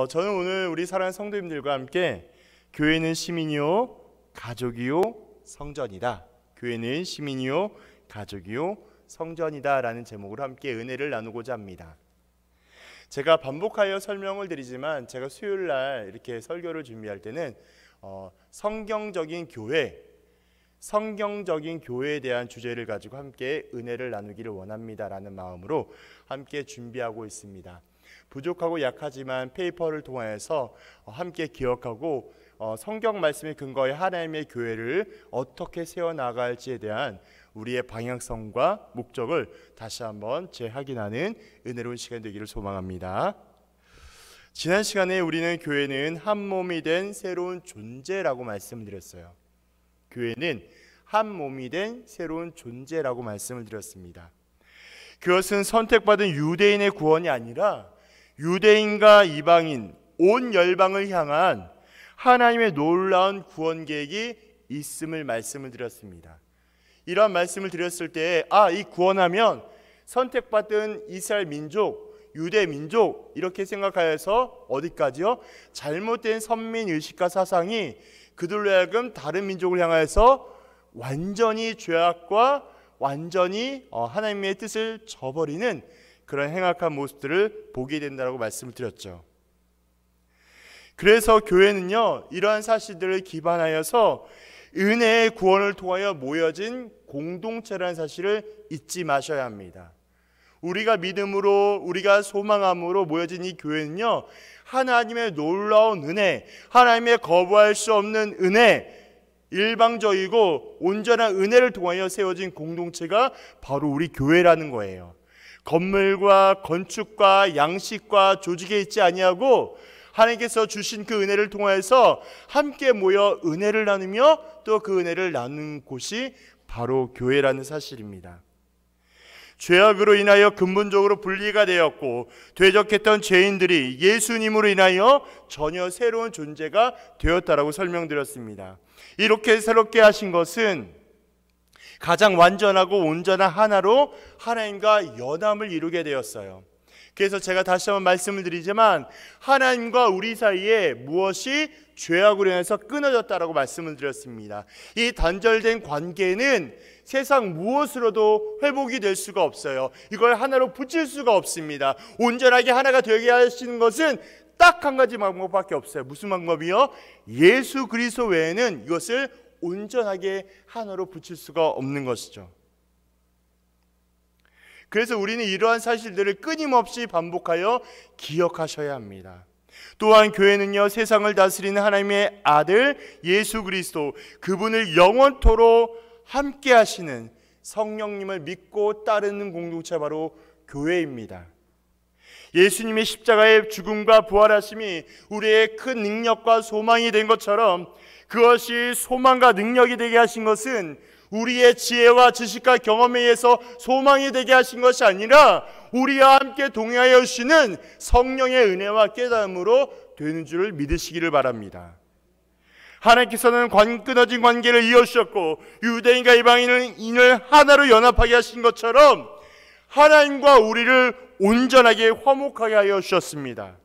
저는 오늘 우리 사랑하는 성도님들과 함께 교회는 시민이요 가족이요 성전이다, 교회는 시민이요 가족이요 성전이다 라는 제목으로 함께 은혜를 나누고자 합니다. 제가 반복하여 설명을 드리지만 제가 수요일날 이렇게 설교를 준비할 때는 성경적인 교회에 대한 주제를 가지고 함께 은혜를 나누기를 원합니다 라는 마음으로 함께 준비하고 있습니다. 부족하고 약하지만 페이퍼를 통하여서 함께 기억하고 성경 말씀에 근거해 하나님의 교회를 어떻게 세워나갈지에 대한 우리의 방향성과 목적을 다시 한번 재확인하는 은혜로운 시간이 되기를 소망합니다. 지난 시간에 우리는 교회는 한 몸이 된 새로운 존재라고 말씀을 드렸어요. 교회는 한 몸이 된 새로운 존재라고 말씀을 드렸습니다. 그것은 선택받은 유대인의 구원이 아니라 유대인과 이방인, 온 열방을 향한 하나님의 놀라운 구원 계획이 있음을 말씀을 드렸습니다. 이러한 말씀을 드렸을 때 이 구원하면 선택받은 이스라엘 민족, 유대 민족 이렇게 생각하여서 어디까지요? 잘못된 선민의식과 사상이 그들로 하여금 다른 민족을 향하여서 완전히 죄악과 완전히 하나님의 뜻을 저버리는 그런 행악한 모습들을 보게 된다고 말씀을 드렸죠. 그래서 교회는요, 이러한 사실들을 기반하여서 은혜의 구원을 통하여 모여진 공동체라는 사실을 잊지 마셔야 합니다. 우리가 믿음으로, 우리가 소망함으로 모여진 이 교회는요, 하나님의 놀라운 은혜, 하나님의 거부할 수 없는 은혜, 일방적이고 온전한 은혜를 통하여 세워진 공동체가 바로 우리 교회라는 거예요. 건물과 건축과 양식과 조직에 있지 아니하고 하나님께서 주신 그 은혜를 통해서 함께 모여 은혜를 나누며 또 그 은혜를 나누는 곳이 바로 교회라는 사실입니다. 죄악으로 인하여 근본적으로 분리가 되었고 퇴적했던 죄인들이 예수님으로 인하여 전혀 새로운 존재가 되었다라고 설명드렸습니다. 이렇게 새롭게 하신 것은 가장 완전하고 온전한 하나로 하나님과 연합을 이루게 되었어요. 그래서 제가 다시 한번 말씀을 드리지만 하나님과 우리 사이에 무엇이 죄악으로 인해서 끊어졌다라고 말씀을 드렸습니다. 이 단절된 관계는 세상 무엇으로도 회복이 될 수가 없어요. 이걸 하나로 붙일 수가 없습니다. 온전하게 하나가 되게 하시는 것은 딱 한 가지 방법밖에 없어요. 무슨 방법이요? 예수 그리스도 외에는 이것을 온전하게 하나로 붙일 수가 없는 것이죠. 그래서 우리는 이러한 사실들을 끊임없이 반복하여 기억하셔야 합니다. 또한 교회는요, 세상을 다스리는 하나님의 아들 예수 그리스도, 그분을 영원토록 함께 하시는 성령님을 믿고 따르는 공동체 바로 교회입니다. 예수님의 십자가의 죽음과 부활하심이 우리의 큰 능력과 소망이 된 것처럼 그것이 소망과 능력이 되게 하신 것은 우리의 지혜와 지식과 경험에 의해서 소망이 되게 하신 것이 아니라 우리와 함께 동행하여 주시는 성령의 은혜와 깨달음으로 되는 줄을 믿으시기를 바랍니다. 하나님께서는 끊어진 관계를 이어주셨고 유대인과 이방인을 하나로 연합하게 하신 것처럼 하나님과 우리를 온전하게 화목하게 하여 주셨습니다.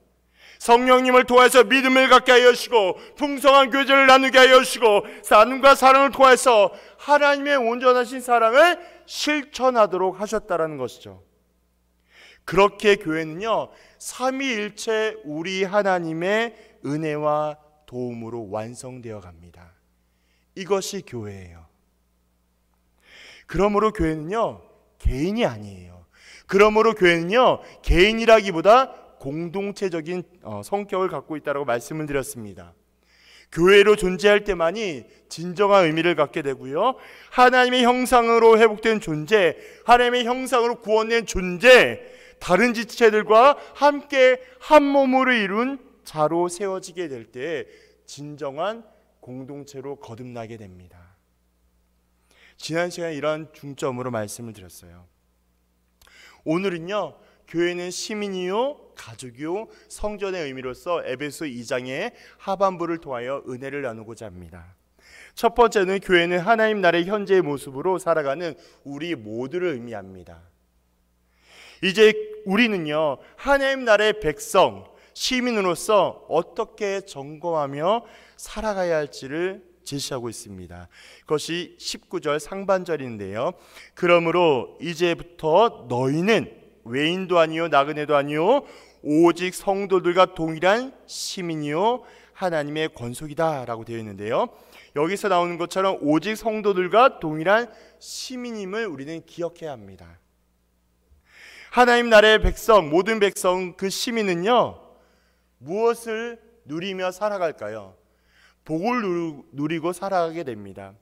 성령님을 통해서 믿음을 갖게 하여 주시고 풍성한 교제를 나누게 하여 주시고 나눔과 사랑을 통해서 하나님의 온전하신 사랑을 실천하도록 하셨다라는 것이죠. 그렇게 교회는요, 삼위일체 우리 하나님의 은혜와 도움으로 완성되어 갑니다. 이것이 교회예요. 그러므로 교회는요, 개인이 아니에요. 그러므로 교회는요, 개인이라기보다 공동체적인 성격을 갖고 있다고 말씀을 드렸습니다. 교회로 존재할 때만이 진정한 의미를 갖게 되고요, 하나님의 형상으로 회복된 존재, 하나님의 형상으로 구원된 존재, 다른 지체들과 함께 한 몸으로 이룬 자로 세워지게 될 때 진정한 공동체로 거듭나게 됩니다. 지난 시간에 이런 중점으로 말씀을 드렸어요. 오늘은요, 교회는 시민이요 가족이요 성전의 의미로서 에베소 2장의 하반부를 통하여 은혜를 나누고자 합니다. 첫 번째는 교회는 하나님 나라의 현재의 모습으로 살아가는 우리 모두를 의미합니다. 이제 우리는요, 하나님 나라의 백성, 시민으로서 어떻게 점검하며 살아가야 할지를 제시하고 있습니다. 그것이 19절 상반절인데요. 그러므로 이제부터 너희는 외인도 아니요 나그네도 아니요 오직 성도들과 동일한 시민이요 하나님의 권속이다 라고 되어 있는데요. 여기서 나오는 것처럼 오직 성도들과 동일한 시민임을 우리는 기억해야 합니다. 하나님 나라의 백성, 모든 백성, 그 시민은요, 무엇을 누리며 살아갈까요? 복을 누리고 살아가게 됩니다.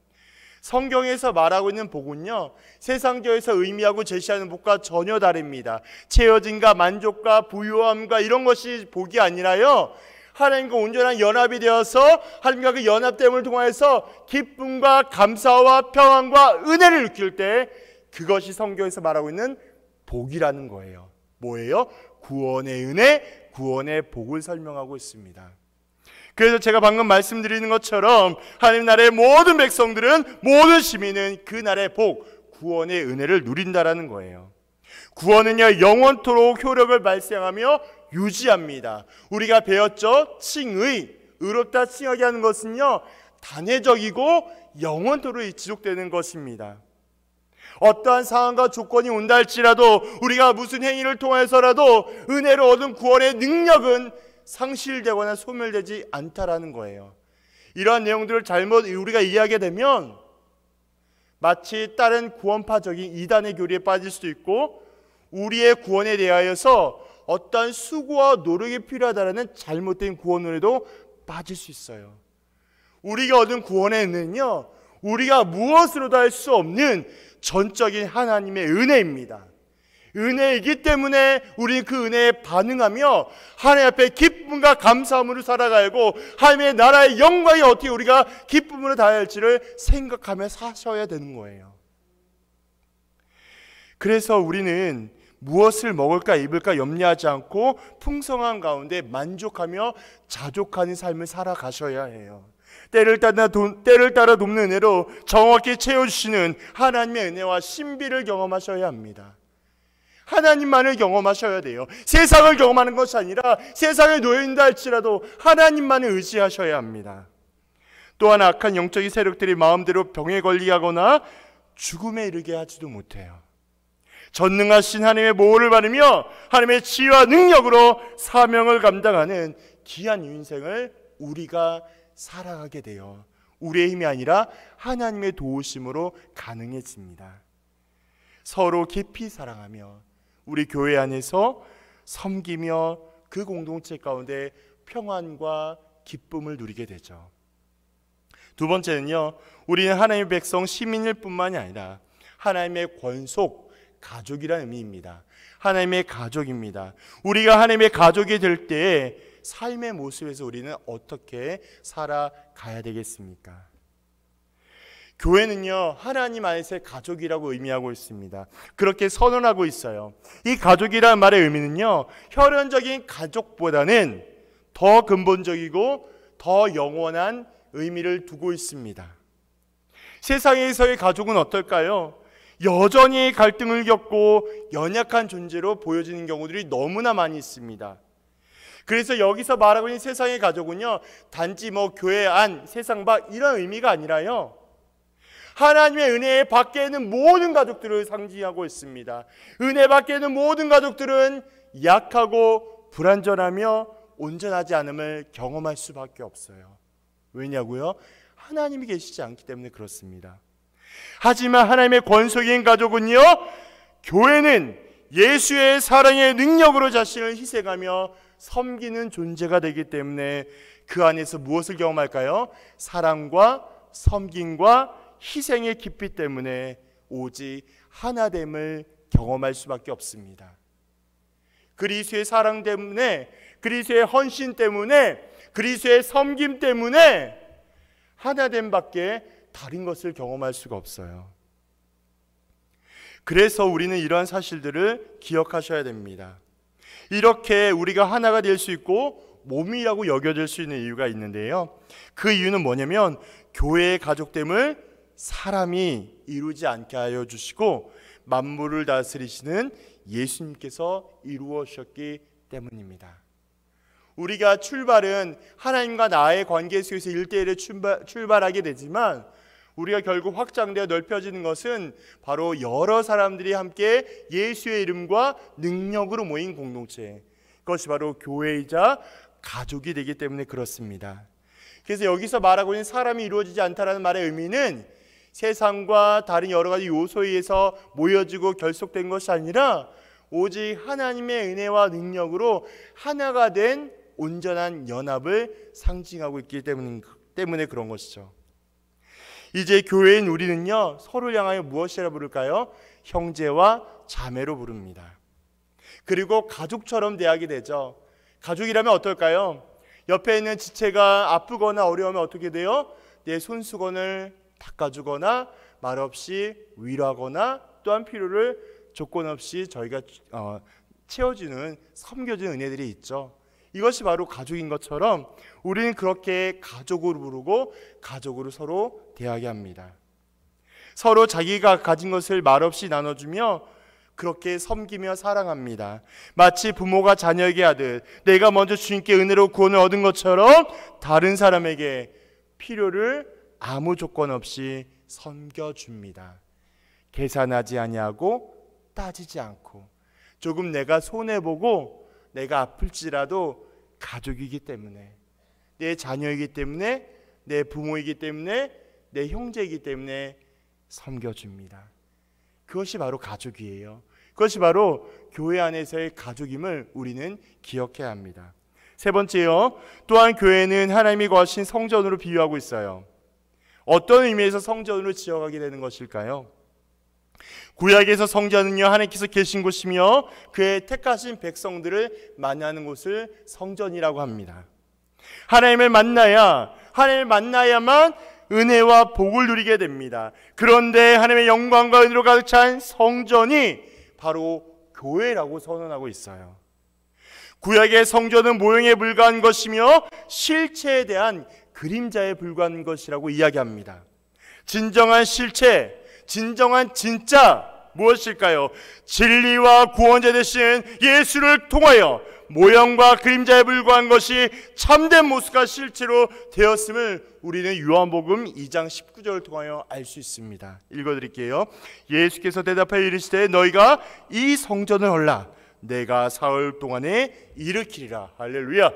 성경에서 말하고 있는 복은요, 세상적에서 의미하고 제시하는 복과 전혀 다릅니다. 채워짐과 만족과 부유함과 이런 것이 복이 아니라요, 하나님과 온전한 연합이 되어서 하나님과 그 연합됨을 통해서 기쁨과 감사와 평안과 은혜를 느낄 때 그것이 성경에서 말하고 있는 복이라는 거예요. 뭐예요? 구원의 은혜, 구원의 복을 설명하고 있습니다. 그래서 제가 방금 말씀드리는 것처럼 하나님 나라의 모든 백성들은, 모든 시민은 그 나라의 복, 구원의 은혜를 누린다라는 거예요. 구원은요, 영원토록 효력을 발생하며 유지합니다. 우리가 배웠죠? 칭의, 의롭다 칭하게 하는 것은요, 단회적이고 영원토록 지속되는 것입니다. 어떠한 상황과 조건이 온다 할지라도, 우리가 무슨 행위를 통해서라도 은혜로 얻은 구원의 능력은 상실되거나 소멸되지 않다라는 거예요. 이러한 내용들을 잘못 우리가 이해하게 되면 마치 다른 구원파적인 이단의 교리에 빠질 수도 있고, 우리의 구원에 대하여서 어떠한 수고와 노력이 필요하다는 잘못된 구원으로도 빠질 수 있어요. 우리가 얻은 구원의 은혜는요, 우리가 무엇으로도 할 수 없는 전적인 하나님의 은혜입니다. 은혜이기 때문에 우리 그 은혜에 반응하며 하나님 앞에 기쁨과 감사함으로 살아가고, 하나님의 나라의 영광이 어떻게 우리가 기쁨으로 다해야 할지를 생각하며 사셔야 되는 거예요. 그래서 우리는 무엇을 먹을까 입을까 염려하지 않고 풍성한 가운데 만족하며 자족하는 삶을 살아가셔야 해요. 때를 따라 돕는 은혜로 정확히 채워주시는 하나님의 은혜와 신비를 경험하셔야 합니다. 하나님만을 경험하셔야 돼요. 세상을 경험하는 것이 아니라 세상에 놓여있다 할지라도 하나님만을 의지하셔야 합니다. 또한 악한 영적인 세력들이 마음대로 병에 걸리게 하거나 죽음에 이르게 하지도 못해요. 전능하신 하나님의 보호를 받으며 하나님의 지혜와 능력으로 사명을 감당하는 귀한 인생을 우리가 살아가게 돼요. 우리의 힘이 아니라 하나님의 도우심으로 가능해집니다. 서로 깊이 사랑하며 우리 교회 안에서 섬기며 그 공동체 가운데 평안과 기쁨을 누리게 되죠. 두 번째는요, 우리는 하나님의 백성 시민일 뿐만이 아니라 하나님의 권속 가족이라는 의미입니다. 하나님의 가족입니다. 우리가 하나님의 가족이 될 때에 삶의 모습에서 우리는 어떻게 살아가야 되겠습니까? 교회는요, 하나님 안에서의 가족이라고 의미하고 있습니다. 그렇게 선언하고 있어요. 이 가족이라는 말의 의미는요, 혈연적인 가족보다는 더 근본적이고 더 영원한 의미를 두고 있습니다. 세상에서의 가족은 어떨까요? 여전히 갈등을 겪고 연약한 존재로 보여지는 경우들이 너무나 많이 있습니다. 그래서 여기서 말하고 있는 세상의 가족은요, 단지 교회 안, 세상 밖 이런 의미가 아니라요, 하나님의 은혜 밖에 있는 모든 가족들을 상징하고 있습니다. 은혜 밖에 있는 모든 가족들은 약하고 불완전하며 온전하지 않음을 경험할 수밖에 없어요. 왜냐고요? 하나님이 계시지 않기 때문에 그렇습니다. 하지만 하나님의 권속인 가족은요, 교회는 예수의 사랑의 능력으로 자신을 희생하며 섬기는 존재가 되기 때문에 그 안에서 무엇을 경험할까요? 사랑과 섬김과 희생의 깊이 때문에 오직 하나됨을 경험할 수밖에 없습니다. 그리스도의 사랑 때문에, 그리스도의 헌신 때문에, 그리스도의 섬김 때문에 하나됨밖에 다른 것을 경험할 수가 없어요. 그래서 우리는 이러한 사실들을 기억하셔야 됩니다. 이렇게 우리가 하나가 될 수 있고 몸이라고 여겨질 수 있는 이유가 있는데요, 그 이유는 뭐냐면 교회의 가족됨을 사람이 이루지 않게 하여 주시고 만물을 다스리시는 예수님께서 이루어 주셨기 때문입니다. 우리가 출발은 하나님과 나의 관계 속에서 1대1에 출발하게 되지만 우리가 결국 확장되어 넓혀지는 것은 바로 여러 사람들이 함께 예수의 이름과 능력으로 모인 공동체, 그것이 바로 교회이자 가족이 되기 때문에 그렇습니다. 그래서 여기서 말하고 있는 사람이 이루어지지 않다라는 말의 의미는 세상과 다른 여러 가지 요소에 의해서 모여지고 결속된 것이 아니라 오직 하나님의 은혜와 능력으로 하나가 된 온전한 연합을 상징하고 있기 때문에 그런 것이죠. 이제 교회인 우리는요, 서로를 향하여 무엇이라 부를까요? 형제와 자매로 부릅니다. 그리고 가족처럼 대하게 되죠. 가족이라면 어떨까요? 옆에 있는 지체가 아프거나 어려우면 어떻게 돼요? 내 손수건을 닦아주거나 말없이 위로하거나 또한 필요를 조건 없이 저희가 채워주는, 섬겨주는 은혜들이 있죠. 이것이 바로 가족인 것처럼 우리는 그렇게 가족으로 부르고 가족으로 서로 대하게 합니다. 서로 자기가 가진 것을 말없이 나눠주며 그렇게 섬기며 사랑합니다. 마치 부모가 자녀에게 하듯 내가 먼저 주님께 은혜로 구원을 얻은 것처럼 다른 사람에게 필요를 아무 조건 없이 섬겨줍니다. 계산하지 아니하고 따지지 않고 조금 내가 손해보고 내가 아플지라도 가족이기 때문에, 내 자녀이기 때문에, 내 부모이기 때문에, 내 형제이기 때문에 섬겨줍니다. 그것이 바로 가족이에요. 그것이 바로 교회 안에서의 가족임을 우리는 기억해야 합니다. 세 번째요, 또한 교회는 하나님이 거하신 성전으로 비유하고 있어요. 어떤 의미에서 성전으로 지어가게 되는 것일까요? 구약에서 성전은요, 하나님께서 계신 곳이며 그의 택하신 백성들을 만나는 곳을 성전이라고 합니다. 하나님을 만나야만 은혜와 복을 누리게 됩니다. 그런데 하나님의 영광과 은혜로 가득 찬 성전이 바로 교회라고 선언하고 있어요. 구약의 성전은 모형에 불과한 것이며 실체에 대한 그림자에 불과한 것이라고 이야기합니다. 진정한 실체, 진정한 진짜 무엇일까요? 진리와 구원자 되신 예수를 통하여 모형과 그림자에 불과한 것이 참된 모습과 실체로 되었음을 우리는 요한복음 2장 19절을 통하여 알 수 있습니다. 읽어드릴게요. 예수께서 대답하여 이르시되 너희가 이 성전을 헐라 내가 사흘 동안에 일으키리라. 할렐루야.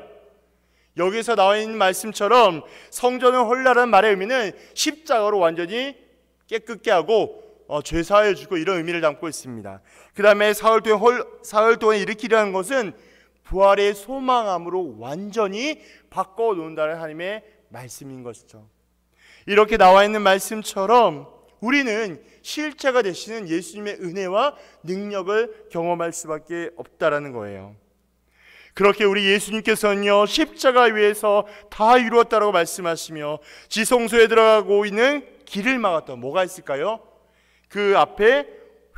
여기서 나와 있는 말씀처럼 성전을 헐라라는 말의 의미는 십자가로 완전히 깨끗게 하고 죄사하여 주고 이런 의미를 담고 있습니다. 그 다음에 사흘 동안 일으키라는 것은 부활의 소망함으로 완전히 바꿔놓는다는 하나님의 말씀인 것이죠. 이렇게 나와 있는 말씀처럼 우리는 실체가 되시는 예수님의 은혜와 능력을 경험할 수밖에 없다라는 거예요. 그렇게 우리 예수님께서는요, 십자가 위에서 다 이루었다라고 말씀하시며 지성소에 들어가고 있는 길을 막았던, 뭐가 있을까요? 그 앞에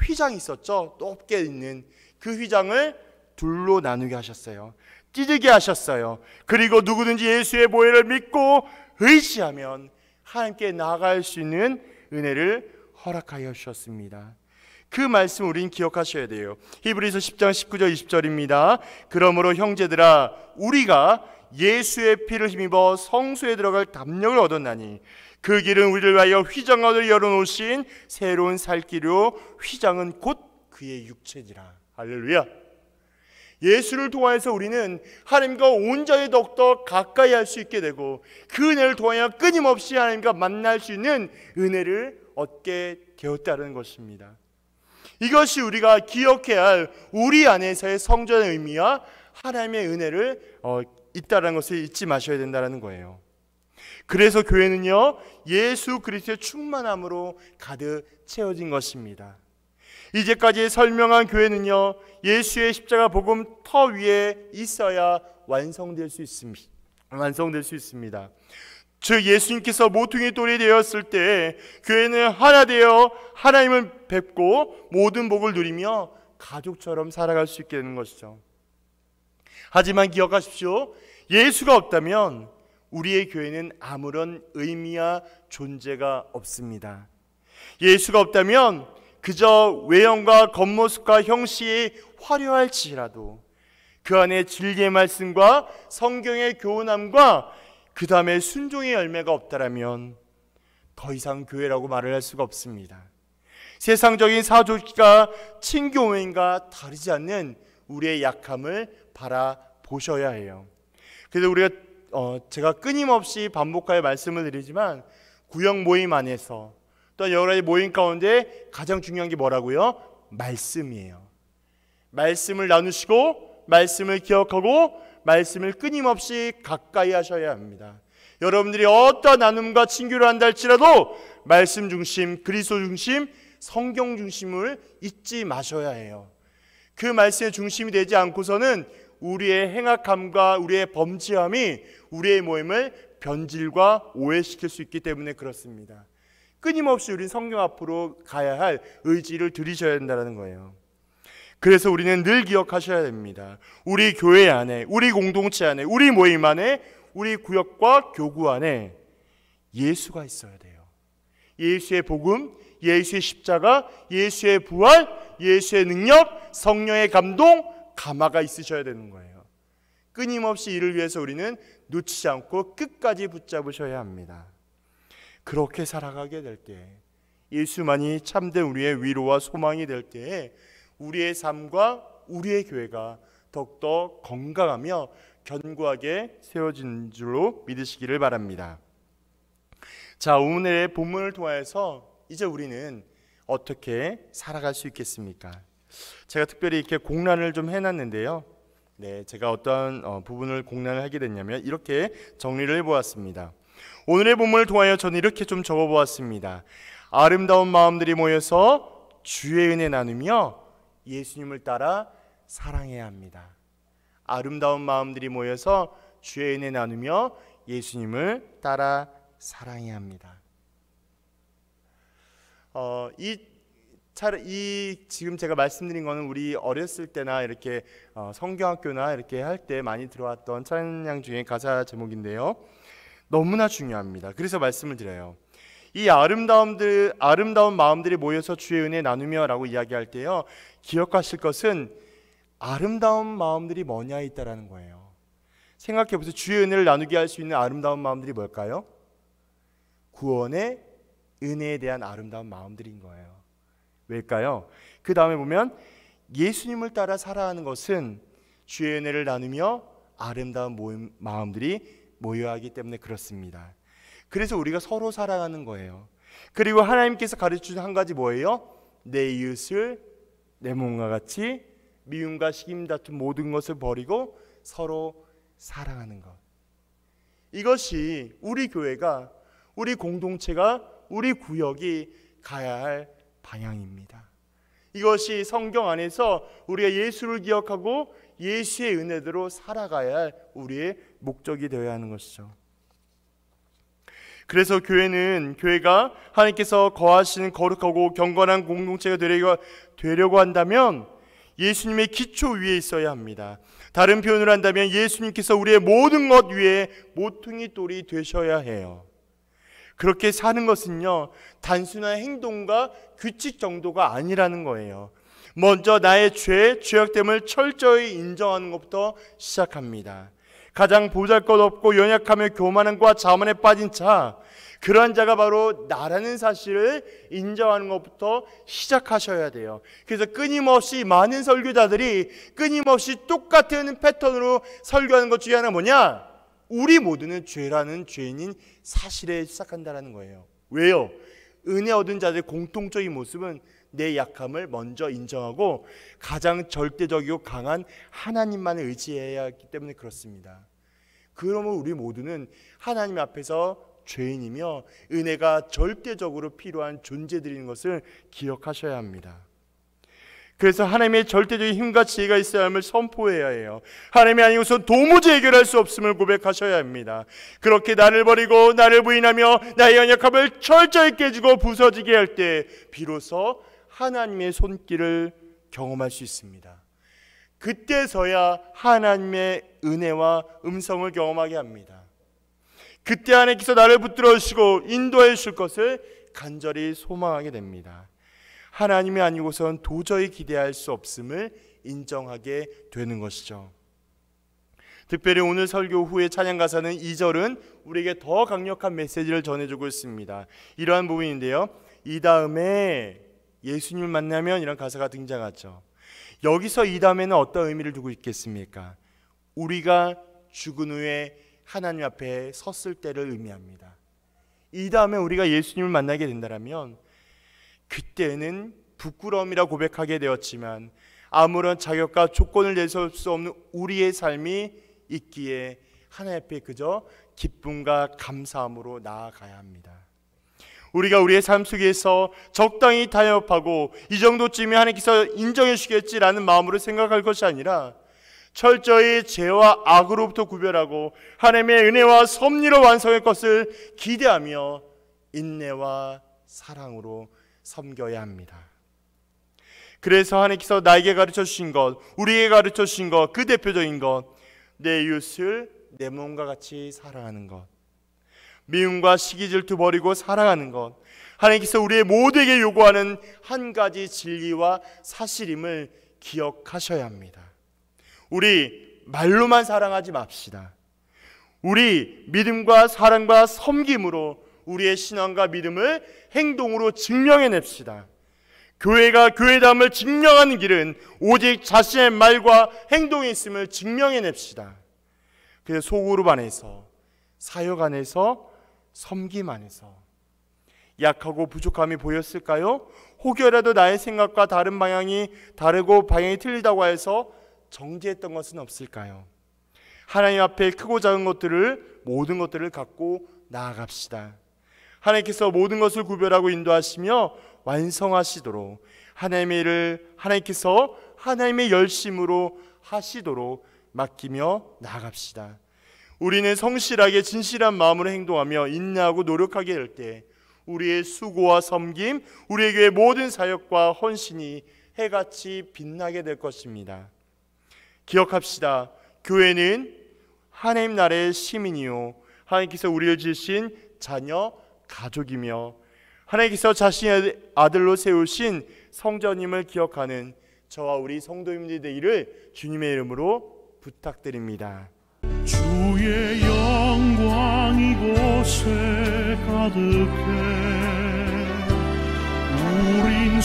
휘장이 있었죠. 높게 있는 그 휘장을 둘로 나누게 하셨어요. 찢게 하셨어요. 그리고 누구든지 예수의 보혈을 믿고 의지하면 하나님께 나아갈 수 있는 은혜를 허락하여 주셨습니다. 그 말씀 우리는 기억하셔야 돼요. 히브리서 10장 19절 20절입니다. 그러므로 형제들아 우리가 예수의 피를 힘입어 성소에 들어갈 담력을 얻었나니 그 길은 우리를 위하여 휘장을 열어놓으신 새로운 살 길이요 휘장은 곧 그의 육체니라. 할렐루야. 예수를 통하여서 우리는 하나님과 온전히 더욱더 가까이 할 수 있게 되고 그 은혜를 통하여 끊임없이 하나님과 만날 수 있는 은혜를 얻게 되었다는 것입니다. 이것이 우리가 기억해야 할 우리 안에서의 성전의 의미와 하나님의 은혜를 있다는 것을 잊지 마셔야 된다는 거예요. 그래서 교회는요, 예수 그리스도의 충만함으로 가득 채워진 것입니다. 이제까지 설명한 교회는요, 예수의 십자가 복음 터 위에 있어야 완성될 수 있습니다. 즉 예수님께서 모퉁이 돌이 되었을 때 교회는 하나 되어 하나님을 뵙고 모든 복을 누리며 가족처럼 살아갈 수 있게 되는 것이죠. 하지만 기억하십시오. 예수가 없다면 우리의 교회는 아무런 의미와 존재가 없습니다. 예수가 없다면 그저 외형과 겉모습과 형식이 화려할지라도 그 안에 진리의 말씀과 성경의 교훈함과 그 다음에 순종의 열매가 없다라면 더 이상 교회라고 말을 할 수가 없습니다. 세상적인 사조기가 친교회인과 다르지 않는 우리의 약함을 바라보셔야 해요. 그래서 우리가 제가 끊임없이 반복하여 말씀을 드리지만 구역 모임 안에서 또 여러 가지 모임 가운데 가장 중요한 게 뭐라고요? 말씀이에요. 말씀을 나누시고 말씀을 기억하고 말씀을 끊임없이 가까이 하셔야 합니다. 여러분들이 어떠한 나눔과 친교를 한다 할지라도 말씀 중심, 그리스도 중심, 성경 중심을 잊지 마셔야 해요. 그 말씀의 중심이 되지 않고서는 우리의 행악함과 우리의 범죄함이 우리의 모임을 변질과 오해시킬 수 있기 때문에 그렇습니다. 끊임없이 우리는 성경 앞으로 가야 할 의지를 들이셔야 된다는 거예요. 그래서 우리는 늘 기억하셔야 됩니다. 우리 교회 안에, 우리 공동체 안에, 우리 모임 안에, 우리 구역과 교구 안에 예수가 있어야 돼요. 예수의 복음, 예수의 십자가, 예수의 부활, 예수의 능력, 성령의 감동, 감화가 있으셔야 되는 거예요. 끊임없이 이를 위해서 우리는 놓치지 않고 끝까지 붙잡으셔야 합니다. 그렇게 살아가게 될 때, 예수만이 참된 우리의 위로와 소망이 될 때에 우리의 삶과 우리의 교회가 더욱더 건강하며 견고하게 세워진 줄로 믿으시기를 바랍니다. 자, 오늘의 본문을 통해서 이제 우리는 어떻게 살아갈 수 있겠습니까? 제가 특별히 이렇게 공란을 좀 해놨는데요. 네, 제가 어떤 부분을 공란을 하게 됐냐면 이렇게 정리를 해보았습니다. 오늘의 본문을 통하여 저는 이렇게 좀 적어보았습니다. 아름다운 마음들이 모여서 주의 은혜 나누며 예수님을 따라 사랑해야 합니다. 아름다운 마음들이 모여서 주의 은혜 나누며 예수님을 따라 사랑해야 합니다. 지금 제가 말씀드린 거는 우리 어렸을 때나 이렇게 성경학교나 이렇게 할 때 많이 들어왔던 찬양 중에 가사 제목인데요. 너무나 중요합니다. 그래서 말씀을 드려요. 이 아름다운 마음들이 모여서 주의 은혜 나누며라고 이야기할 때요, 기억하실 것은 아름다운 마음들이 뭐냐에 있다라는 거예요. 생각해 보세요. 주의 은혜를 나누게 할 수 있는 아름다운 마음들이 뭘까요? 구원의 은혜에 대한 아름다운 마음들인 거예요. 왜일까요? 그 다음에 보면 예수님을 따라 살아가는 것은 주의 은혜를 나누며 아름다운 마음들이 모여야 하기 때문에 그렇습니다. 그래서 우리가 서로 사랑하는 거예요. 그리고 하나님께서 가르쳐주신 한 가지 뭐예요? 내 이웃을 내 몸과 같이 미움과 시기심 다툰 모든 것을 버리고 서로 사랑하는 것. 이것이 우리 교회가, 우리 공동체가, 우리 구역이 가야 할 방향입니다. 이것이 성경 안에서 우리가 예수를 기억하고 예수의 은혜대로 살아가야 할 우리의 목적이 되어야 하는 것이죠. 그래서 교회가 하나님께서 거하시는 거룩하고 경건한 공동체가 되려고 한다면 예수님의 기초 위에 있어야 합니다. 다른 표현으로 한다면 예수님께서 우리의 모든 것 위에 모퉁이 돌이 되셔야 해요. 그렇게 사는 것은요, 단순한 행동과 규칙 정도가 아니라는 거예요. 먼저 나의 죄악됨을 철저히 인정하는 것부터 시작합니다. 가장 보잘것없고 연약하며 교만함과 자만에 빠진 자, 그러한 자가 바로 나라는 사실을 인정하는 것부터 시작하셔야 돼요. 그래서 끊임없이 많은 설교자들이 끊임없이 똑같은 패턴으로 설교하는 것 중에 하나가 뭐냐? 우리 모두는 죄라는 죄인인 사실에 시작한다는 거예요. 왜요? 은혜 얻은 자들의 공통적인 모습은 내 약함을 먼저 인정하고 가장 절대적이고 강한 하나님만을 의지해야 하기 때문에 그렇습니다. 그러면 우리 모두는 하나님 앞에서 죄인이며 은혜가 절대적으로 필요한 존재들인 것을 기억하셔야 합니다. 그래서 하나님의 절대적인 힘과 지혜가 있어야 함을 선포해야 해요. 하나님이 아니고서 도무지 해결할 수 없음을 고백하셔야 합니다. 그렇게 나를 버리고 나를 부인하며 나의 연약함을 철저히 깨지고 부서지게 할 때 비로소 하나님의 손길을 경험할 수 있습니다. 그때서야 하나님의 은혜와 음성을 경험하게 합니다. 그때 하나님께서 나를 붙들어 주시고 인도해 주실 것을 간절히 소망하게 됩니다. 하나님이 아니고선 도저히 기대할 수 없음을 인정하게 되는 것이죠. 특별히 오늘 설교 후에 찬양 가사는 2절은 우리에게 더 강력한 메시지를 전해주고 있습니다. 이러한 부분인데요, 이 다음에 예수님을 만나면 이런 가사가 등장하죠. 여기서 이 다음에는 어떤 의미를 두고 있겠습니까? 우리가 죽은 후에 하나님 앞에 섰을 때를 의미합니다. 이 다음에 우리가 예수님을 만나게 된다면 그때는 부끄러움이라 고백하게 되었지만 아무런 자격과 조건을 내세울 수 없는 우리의 삶이 있기에 하나님 앞에 그저 기쁨과 감사함으로 나아가야 합니다. 우리가 우리의 삶 속에서 적당히 타협하고 이 정도쯤이면 하나님께서 인정해 주시겠지라는 마음으로 생각할 것이 아니라 철저히 죄와 악으로부터 구별하고 하나님의 은혜와 섭리로 완성할 것을 기대하며 인내와 사랑으로 섬겨야 합니다. 그래서 하나님께서 나에게 가르쳐 주신 것, 우리에게 가르쳐 주신 것, 그 대표적인 것, 내 이웃을 내 몸과 같이 사랑하는 것, 미움과 시기 질투 버리고 살아가는 것, 하나님께서 우리의 모두에게 요구하는 한 가지 진리와 사실임을 기억하셔야 합니다. 우리 말로만 사랑하지 맙시다. 우리 믿음과 사랑과 섬김으로 우리의 신앙과 믿음을 행동으로 증명해냅시다. 교회가 교회담을 증명하는 길은 오직 자신의 말과 행동이 있음을 증명해냅시다. 그래서 소그룹 안에서, 사역 안에서, 섬김 안에서 약하고 부족함이 보였을까요? 혹여라도 나의 생각과 다른 방향이 다르고 방향이 틀리다고 해서 정죄했던 것은 없을까요? 하나님 앞에 크고 작은 것들을, 모든 것들을 갖고 나아갑시다. 하나님께서 모든 것을 구별하고 인도하시며 완성하시도록 하나님의 일을 하나님께서 하나님의 열심으로 하시도록 맡기며 나아갑시다. 우리는 성실하게 진실한 마음으로 행동하며 인내하고 노력하게 될 때 우리의 수고와 섬김, 우리의 교회 모든 사역과 헌신이 해같이 빛나게 될 것입니다. 기억합시다. 교회는 하나님 나라의 시민이요 하나님께서 우리를 지으신 자녀, 가족이며 하나님께서 자신의 아들로 세우신 성전임을 기억하는 저와 우리 성도님들이 되기를 주님의 이름으로 부탁드립니다. 주의 영광 이곳에 가득해 우린